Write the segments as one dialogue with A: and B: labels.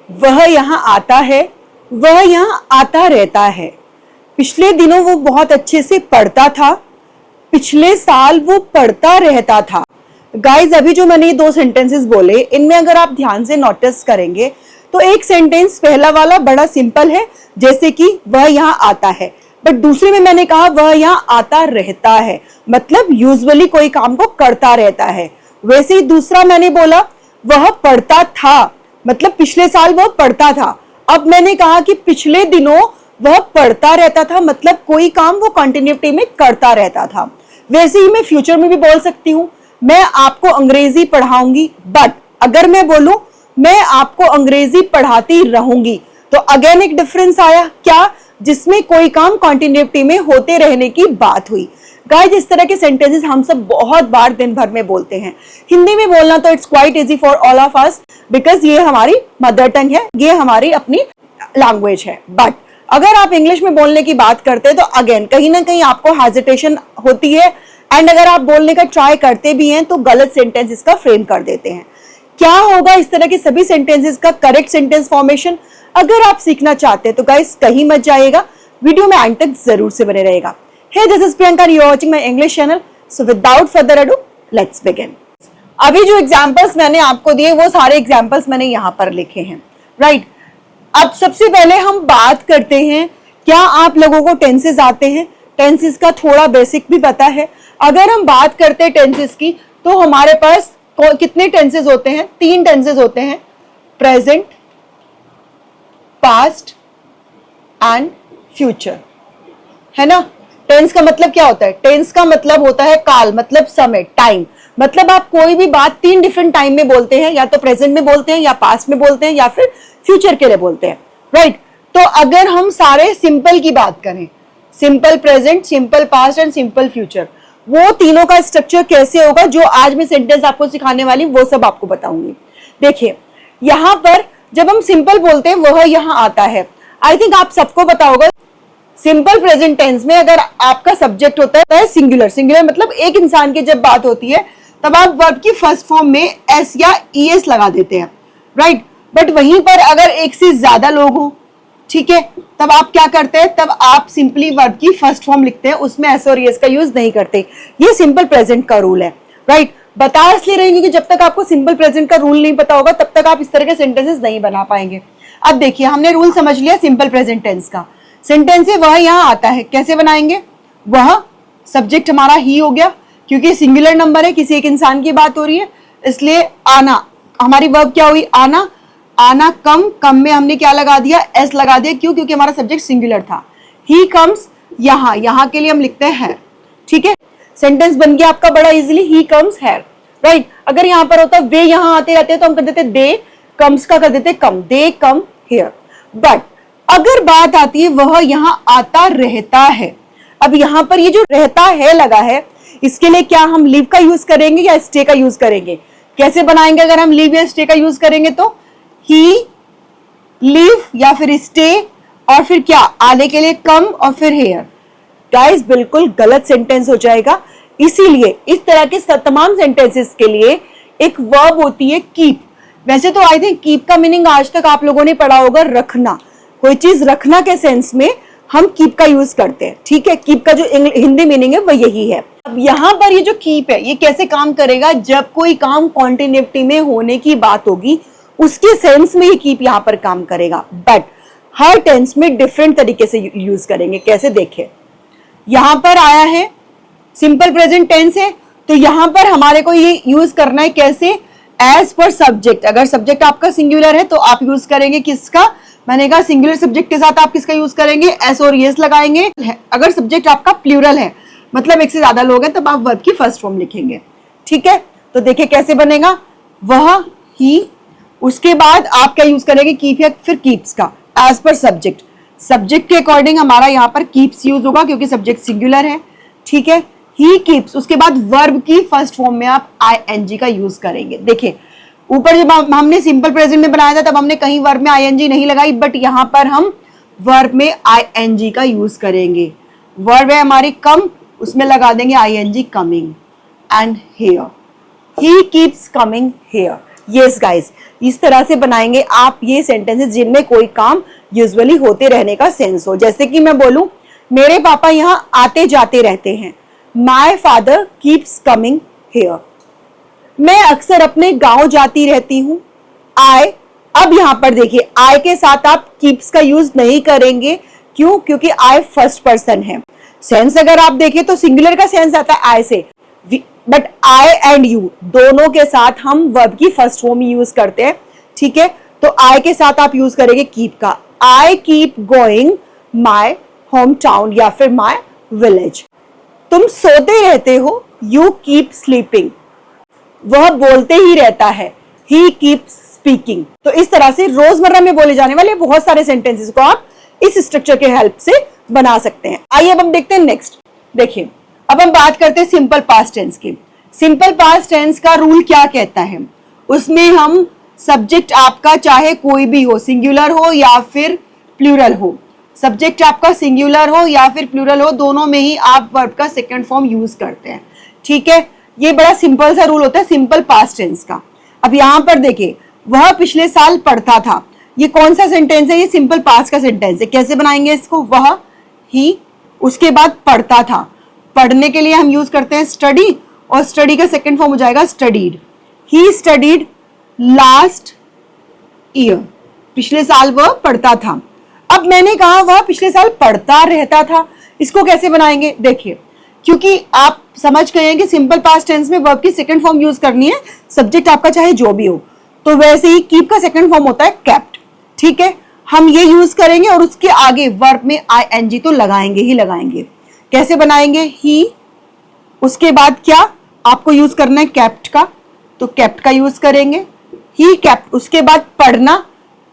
A: वह यहाँ आता है, वह यहाँ आता रहता है। पिछले दिनों वो बहुत अच्छे से पढ़ता था, पिछले साल वो पढ़ता रहता था। गाइज अभी जो मैंने ये दो सेंटेंसेस बोले, इनमें अगर आप ध्यान से नोटिस करेंगे तो एक सेंटेंस पहला वाला बड़ा सिंपल है, जैसे कि वह यहाँ आता है, बट दूसरे में मैंने कहा वह यहाँ आता रहता है, मतलब यूजुअली कोई काम को करता रहता है। वैसे ही दूसरा मैंने बोला वह पढ़ता था, मतलब पिछले साल वह पढ़ता था। अब मैंने कहा कि पिछले दिनों वह पढ़ता रहता था, मतलब कोई काम वो कंटिन्यूटी में करता रहता था। वैसे ही मैं फ्यूचर में भी बोल सकती हूँ, मैं आपको अंग्रेजी पढ़ाऊंगी, बट अगर मैं बोलूं मैं आपको अंग्रेजी पढ़ाती रहूंगी, तो अगेन एक डिफरेंस आया क्या, जिसमें कोई काम कंटिन्यूटी में होते रहने की बात हुई। गाइस इस तरह के सेंटेंसेस हम सब बहुत बार दिन भर में बोलते हैं। हिंदी में बोलना तो it's quite easy for all of us, because ये हमारी मदर टंग है, ये हमारी अपनी लैंग्वेज है। बट अगर आप इंग्लिश में बोलने की बात करते हैं तो अगेन कहीं ना कहीं आपको हेजिटेशन होती है, एंड अगर आप बोलने का ट्राई करते भी हैं तो गलत सेंटेंसेस का फ्रेम कर देते हैं। क्या होगा इस तरह के सभी सेंटेंसेस का करेक्ट सेंटेंस फॉर्मेशन, अगर आप सीखना चाहते हैं तो गाइस कहीं मत जाइएगा, वीडियो में एंड तक जरूर से बने रहेगा। Hey, this is Priyanka and you are watching my English channel. So without further ado, let's begin. अभी जो एग्जाम्पल्स मैंने आपको दिए वो सारे एग्जाम्पल्स मैंने यहाँ पर लिखे हैं, राइट? अब सबसे पहले हम बात करते हैं, क्या आप लोगों को टेंसेस आते हैं? टेंसेस का थोड़ा बेसिक भी पता है? अगर हम बात करते हैं टेंसेस की, तो हमारे पास कितने टेंसेस होते हैं? 3 टेंसेस होते हैं, प्रेजेंट, पास्ट एंड फ्यूचर, है ना? टेंस का मतलब क्या होता है? टेंस का मतलब होता है काल, मतलब समय, टाइम। मतलब आप कोई भी बात 3 डिफरेंट टाइम में बोलते हैं, या तो प्रेजेंट में बोलते हैं, या पास्ट में बोलते हैं, या फिर फ्यूचर के लिए बोलते हैं, राइट? तो अगर हम सारे सिंपल की बात करें, simple present, simple past and simple future, वो तीनों का स्ट्रक्चर कैसे होगा, जो आज मैं सेंटेंस आपको सिखाने वाली वो सब आपको बताऊंगी। देखिए यहां पर जब हम सिंपल बोलते हैं वह यहाँ आता है, आई थिंक आप सबको पता होगा सिंपल प्रेजेंट टेंस में अगर आपका सब्जेक्ट होता है सिंगुलर, सिंगुलर मतलब एक इंसान की जब बात होती है तब आप वर्ब की फर्स्ट फॉर्म में एस या ईएस लगा देते हैं, राइट? बट वहीं पर अगर एक से ज्यादा लोग हो, ठीक है, तब आप क्या करते हैं? तब आप सिंपली वर्ब की फर्स्ट फॉर्म लिखते हैं, उसमें एस और ईएस का यूज नहीं करते। ये सिंपल प्रेजेंट का रूल है, राइट? बता इसलिए रही कि जब तक आपको सिंपल प्रेजेंट का रूल नहीं पता होगा तब तक आप इस तरह के सेंटेंसेस नहीं बना पाएंगे। अब देखिए हमने रूल समझ लिया सिंपल प्रेजेंट टेंस का। सेंटेंस है वह यहाँ आता है, कैसे बनाएंगे? वह सब्जेक्ट हमारा ही हो गया, क्योंकि सिंगुलर नंबर है, किसी एक इंसान की बात हो रही है, इसलिए आना हमारी वर्ब क्या हुई? आना। आना कम, कम में हमने क्या लगा दिया? एस लगा दिया। क्यों? क्योंकि हमारा सब्जेक्ट सिंगुलर था। ही कम्स, यहाँ, यहाँ के लिए हम लिखते हैं, ठीक है? सेंटेंस बन गया आपका बड़ा easily, he comes here, right? अगर यहाँ पर होता वे यहाँ आते रहते तो हम कर देते दे कम्स का कर देते कम, दे कम हेयर। बट अगर बात आती है वह यहाँ आता रहता है, अब यहाँ पर ये जो रहता है लगा है, इसके लिए क्या हम लीव का यूज करेंगे या स्टे का यूज करेंगे? कैसे बनाएंगे अगर हम लीव या स्टे का यूज करेंगे? तो ही, लीव या फिर स्टे, और फिर क्या आने के लिए कम, और फिर हेयर। गाइस बिल्कुल गलत सेंटेंस हो जाएगा। इसीलिए इस तरह के तमाम सेंटेंसेस के लिए एक वर्ब होती है कीप। वैसे तो आई थिंक कीप का मीनिंग आज तक आप लोगों ने पढ़ा होगा रखना, कोई चीज रखना के सेंस में हम कीप का यूज करते हैं, ठीक है? कीप का जो हिंदी मीनिंग है वो यही है। अब यहाँ पर ये जो कीप है ये कैसे काम करेगा? जब कोई काम कॉन्टिन्यूटी में होने की बात होगी उसके सेंस में ये कीप यहाँ पर काम करेगा, बट हर टेंस में डिफरेंट तरीके से यूज करेंगे। कैसे? देखें, यहाँ पर आया है सिंपल प्रेजेंट टेंस है, तो यहाँ पर हमारे को ये यूज करना है कैसे? As per subject. अगर सब्जेक्ट आपका सिंगुलर है तो आप यूज करेंगे किसका? मैंने कहा सिंगुलर सब्जेक्ट के साथ आप किसका यूज करेंगे? एस और एस लगाएंगे। अगर सब्जेक्ट आपका प्लूरल है, मतलब एक से ज्यादा लोग हैं, तब आप वर्ब की फर्स्ट फॉर्म लिखेंगे, ठीक है? तो देखिए कैसे बनेगा, वह, ही, उसके बाद आप क्या यूज करेंगे? कीप या फिर कीप्स का, एज पर सब्जेक्ट। सब्जेक्ट के अकॉर्डिंग हमारा यहाँ पर कीप्स यूज होगा क्योंकि सब्जेक्ट सिंगुलर है, ठीक है? ही कीप्स, उसके बाद वर्ब की फर्स्ट फॉर्म में आप आईएनजी का यूज करेंगे। देखिए ऊपर जब हमने सिंपल प्रेजेंट में बनाया था तब हमने कहीं वर्ब में आईएनजी नहीं लगाई, बट यहाँ पर हम वर्ब में आईएनजी का यूज करेंगे। वर्ब है हमारी कम, उसमें लगा देंगे ING, coming and here. He keeps coming here. Yes guys, इस तरह से बनाएंगे आप ये सेंटेंसेस जिनमें कोई काम यूजुअली होते रहने का सेंस हो। जैसे कि मैं बोलूं, मेरे पापा यहाँ आते जाते रहते हैं। My father keeps coming here. मैं अक्सर अपने गांव जाती रहती हूँ। आई, अब यहां पर देखिए आई के साथ आप कीप्स का यूज नहीं करेंगे। क्यों? क्योंकि आई फर्स्ट पर्सन है। सेंस अगर आप देखें तो सिंगुलर का सेंस आता है आई से, बट आई एंड यू दोनों के साथ हम वर्ब की फर्स्ट फॉर्म यूज करते हैं। ठीक है, तो आई के साथ आप यूज करेंगे कीप का। I keep going my home town या फिर माई विलेज। तुम सोते रहते हो, यू कीप स्लीपिंग। वह बोलते ही रहता है, ही कीप्स स्पीकिंग। तो इस तरह से रोजमर्रा में बोले जाने वाले बहुत सारे सेंटेंसेस को आप इस स्ट्रक्चर के हेल्प से बना सकते हैं। आइए अब हम देखते हैं नेक्स्ट। देखिए, अब हम बात करते हैं सिंपल पास्ट टेंस की। सिंपल पास्ट टेंस का रूल क्या कहता है? उसमें हम सब्जेक्ट आपका चाहे कोई भी हो, सिंगुलर हो या फिर प्लूरल हो, सब्जेक्ट आपका सिंगुलर हो या फिर प्लूरल हो, दोनों में ही आप वर्ब का सेकंड फॉर्म यूज करते हैं। ठीक है, ये बड़ा सिंपल सा रूल होता है सिंपल पास्ट टेंस का। अब यहां पर देखिए, वह पिछले साल पढ़ता था। ये कौन सा सेंटेंस है? ये सिंपल पास्ट का सेंटेंस है। कैसे बनाएंगे इसको? वह, ही, उसके बाद पढ़ता था। पढ़ने के लिए हम यूज करते हैं स्टडी, और स्टडी का सेकंड फॉर्म हो जाएगा studied. He studied last year. पिछले साल वह पढ़ता था। अब मैंने कहा वह पिछले साल पढ़ता रहता था, इसको कैसे बनाएंगे? देखिए, क्योंकि आप समझ गए हैं कि सिंपल पास्ट टेंस में वर्ब की सेकंड फॉर्म यूज करनी है, सब्जेक्ट आपका चाहे जो भी हो, तो वैसे ही कीप का सेकंड फॉर्म होता है केप्ट। ठीक है, हम ये यूज करेंगे और उसके आगे वर्ब में आईएनजी तो लगाएंगे ही लगाएंगे। कैसे बनाएंगे? ही, उसके बाद क्या आपको यूज करना है? केप्ट का, तो केप्ट का यूज करेंगे। ही केप्ट, उसके बाद पढ़ना,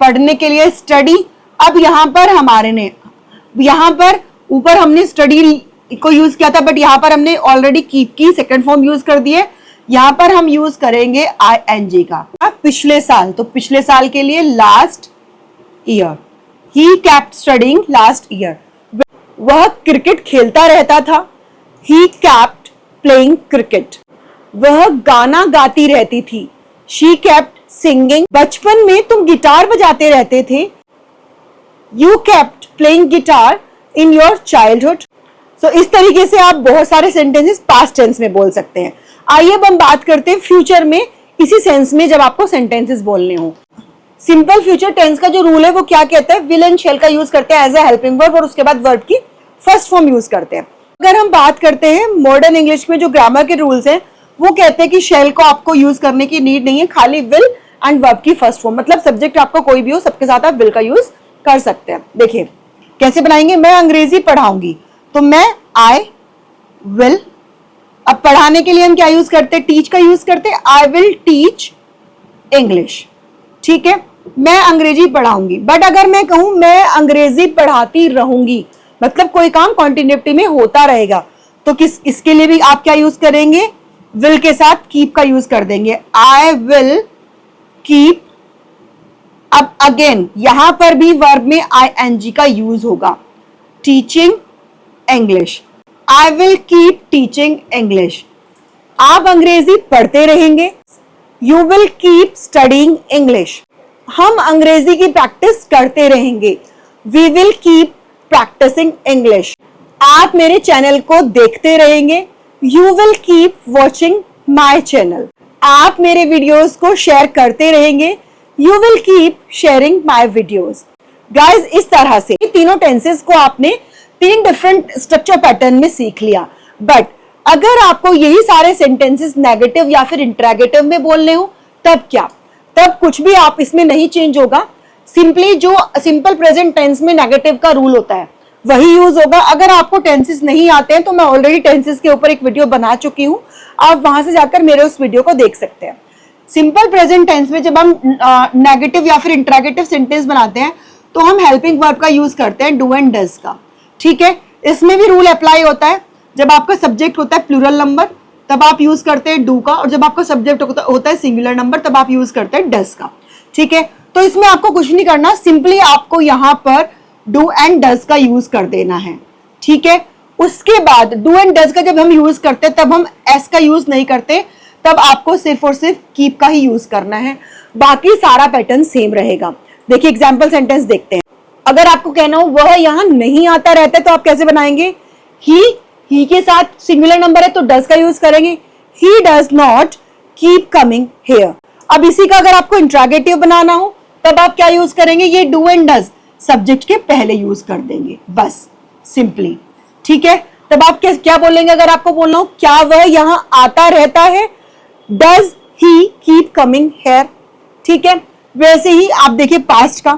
A: पढ़ने के लिए स्टडी। अब यहां पर हमारे ने, यहां पर ऊपर हमने स्टडी को यूज किया था, बट यहां पर हमने ऑलरेडी कीप की सेकंड फॉर्म यूज कर दी है। यहां पर हम यूज करेंगे आईएनजी का। पिछले साल, तो पिछले साल के लिए last year. He kept studying last year. वह क्रिकेट खेलता रहता था। He kept playing cricket. वह गाना गाती रहती थी। She kept singing. बचपन में तुम गिटार बजाते रहते थे। You kept playing guitar in your childhood. तो इस तरीके से आप बहुत सारे सेंटेंसेस पास्ट टेंस में बोल सकते हैं। आइए अब हम बात करते हैं फ्यूचर में, इसी सेंस में जब आपको सेंटेंसेस बोलने हो। सिंपल फ्यूचर टेंस का जो रूल है वो क्या कहता है? विल एंड शैल का यूज करते हैं एज ए हेल्पिंग वर्ब, और उसके बाद वर्ब की फर्स्ट फॉर्म यूज करते हैं। अगर हम बात करते हैं मॉडर्न इंग्लिश में जो ग्रामर के रूल्स हैं, वो कहते हैं कि शैल को आपको यूज करने की नीड नहीं है, खाली विल एंड वर्ब की फर्स्ट फॉर्म। मतलब सब्जेक्ट आपका कोई भी हो, सबके साथ आप विल का यूज कर सकते हैं। देखिए कैसे बनाएंगे। मैं अंग्रेजी पढ़ाऊंगी, तो मैं आई विल। अब पढ़ाने के लिए हम क्या यूज करते हैं? टीच का यूज करते हैं। I will teach English. ठीक है, मैं अंग्रेजी पढ़ाऊंगी। बट अगर मैं कहूं मैं अंग्रेजी पढ़ाती रहूंगी, मतलब कोई काम कॉन्टिन्यूटी में होता रहेगा, तो इसके लिए भी आप क्या यूज करेंगे? विल के साथ कीप का यूज कर देंगे। I will keep. अब अगेन यहां पर भी वर्ब में आईएनजी का यूज होगा। Teaching English. I will keep teaching English. आप अंग्रेजी पढ़ते रहेंगे। You will keep studying English. हम अंग्रेजी की प्रैक्टिस करते रहेंगे। We will keep practising English. आप मेरे चैनल को देखते रहेंगे। You will keep watching my channel. आप मेरे वीडियोस को शेयर करते रहेंगे। You will keep sharing my videos. Guys, इस तरह से तीनों टेंसेस को आपने 3 डिफरेंट स्ट्रक्चर पैटर्न में सीख लिया। बट अगर आपको यही सारे सेंटेंसेस नेगेटिव या फिर इंट्रोगेटिव में बोलने हो, तब क्या? तब कुछ भी आप इसमें नहीं चेंज होगा। सिंपली जो सिंपल प्रेजेंट टेंस में नेगेटिव का रूल होता है वही यूज होगा। अगर आपको टेंसेस नहीं आते हैं तो मैं ऑलरेडी टेंसेस के ऊपर एक वीडियो बना चुकी हूं, आप वहां से जाकर मेरे उस वीडियो को देख सकते हैं। सिंपल प्रेजेंट टेंस में जब हम नेगेटिव या फिर इंट्रोगेटिव सेंटेंस बनाते हैं तो हम हेल्पिंग वर्ब का यूज करते हैं, डू एंड डज का। ठीक है, इसमें भी रूल अप्लाई होता है। जब आपका सब्जेक्ट होता है प्लूरल नंबर तब आप यूज करते हैं डू का, और जब आपका सब्जेक्ट होता है सिंगुलर नंबर तब आप यूज करते हैं डज का। ठीक है, तो इसमें आपको कुछ नहीं करना, सिंपली आपको यहाँ पर डू एंड डज का यूज कर देना है। ठीक है, उसके बाद डू एंड डज का जब हम यूज करते हैं तब हम एस का यूज नहीं करते, तब आपको सिर्फ और सिर्फ कीप का ही यूज करना है, बाकी सारा पैटर्न सेम रहेगा। देखिए एग्जाम्पल सेंटेंस देखते हैं। अगर आपको कहना हो वह यहाँ नहीं आता रहता है, तो आप कैसे बनाएंगे? ही के साथ सिंगुलर नंबर है तो डज का यूज करेंगे, he does not keep coming here. अब इसी का अगर आपको इंट्रोगेटिव बनाना हो तब आप क्या यूज करेंगे? ये डू एंड डज सब्जेक्ट के पहले यूज कर देंगे, बस सिंपली। ठीक है, तब आप क्या बोलेंगे? अगर आपको बोलना हो क्या वह यहां आता रहता है, does he keep coming here. ठीक है, वैसे ही आप देखिए पास्ट का,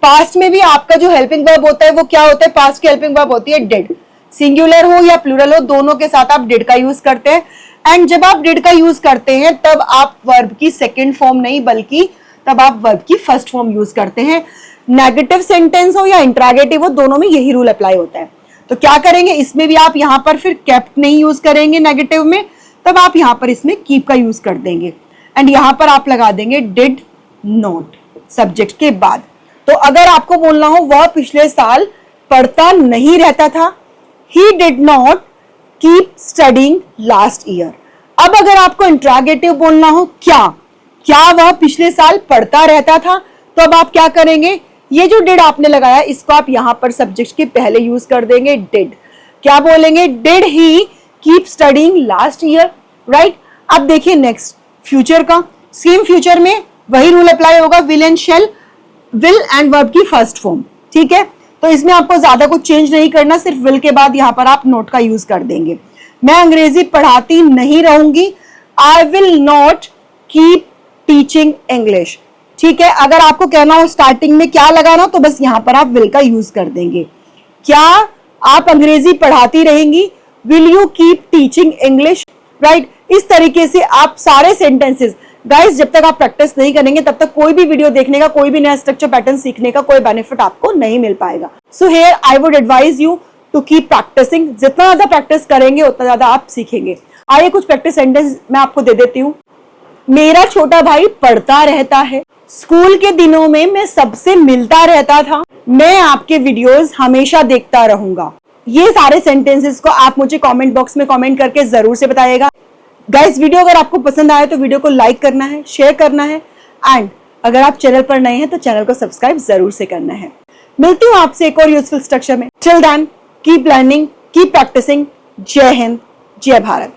A: पास्ट में भी आपका जो हेल्पिंग वर्ब होता है वो क्या होता है? पास्ट की हेल्पिंग वर्ब होती है डिड। सिंगुलर हो या प्लूरल हो, दोनों के साथ आप डिड का यूज करते हैं। एंड जब आप डिड का यूज करते हैं तब आप वर्ब की सेकेंड फॉर्म नहीं, बल्कि तब आप वर्ब की फर्स्ट फॉर्म यूज करते हैं। नेगेटिव सेंटेंस हो या इंट्रोगेटिव हो, दोनों में यही रूल अप्लाई होता है। तो क्या करेंगे? इसमें भी आप यहां पर फिर केप्ट नहीं यूज करेंगे नेगेटिव में, तब आप यहां पर इसमें कीप का यूज कर देंगे। एंड यहां पर आप लगा देंगे डिड नॉट सब्जेक्ट के बाद। तो अगर आपको बोलना हो वह पिछले साल पढ़ता नहीं रहता था, he did not keep studying last year. अब अगर आपको इंट्रोगेटिव बोलना हो क्या वह पिछले साल पढ़ता रहता था, तो अब आप क्या करेंगे? ये जो डिड आपने लगाया इसको आप यहां पर सब्जेक्ट के पहले यूज कर देंगे, डिड। क्या बोलेंगे? Did he keep studying last year, right. अब देखिए नेक्स्ट फ्यूचर का, सेम फ्यूचर में वही रूल अप्लाई होगा, will and shall, will and verb की फर्स्ट फॉर्म। ठीक है, तो इसमें आपको ज्यादा कुछ चेंज नहीं करना, सिर्फ विल के बाद यहां पर आप नोट का यूज कर देंगे। मैं अंग्रेजी पढ़ाती नहीं रहूंगी, I will not keep teaching English. ठीक है, अगर आपको कहना हो स्टार्टिंग में क्या लगाना हो तो बस यहां पर आप विल का यूज कर देंगे। क्या आप अंग्रेजी पढ़ाती रहेंगी, will you keep teaching English, right. इस तरीके से आप सारे सेंटेंसेस, गाइस जब तक आप प्रैक्टिस नहीं करेंगे तब तक कोई भी वीडियो देखने का, कोई भी नया स्ट्रक्चर पैटर्न सीखने का कोई बेनिफिट आपको नहीं मिल पाएगा। So here I would advise you to keep practising. जितना ज्यादा प्रैक्टिस करेंगे उतना ज्यादा आप सीखेंगे। आइए कुछ प्रैक्टिस सेंटेंस मैं आपको दे देती हूँ। मेरा छोटा भाई पढ़ता रहता है, स्कूल के दिनों में मैं सबसे मिलता रहता था, मैं आपके वीडियोस हमेशा देखता रहूंगा। ये सारे सेंटेंसेस को आप मुझे कमेंट बॉक्स में कमेंट करके जरूर से बताइएगा। गाइस वीडियो अगर आपको पसंद आए तो वीडियो को लाइक करना है, शेयर करना है, एंड अगर आप चैनल पर नए हैं तो चैनल को सब्सक्राइब जरूर से करना है। मिलती हूँ आपसे एक और यूजफुल स्ट्रक्चर में। Till then keep learning, keep practising. जय हिंद, जय भारत।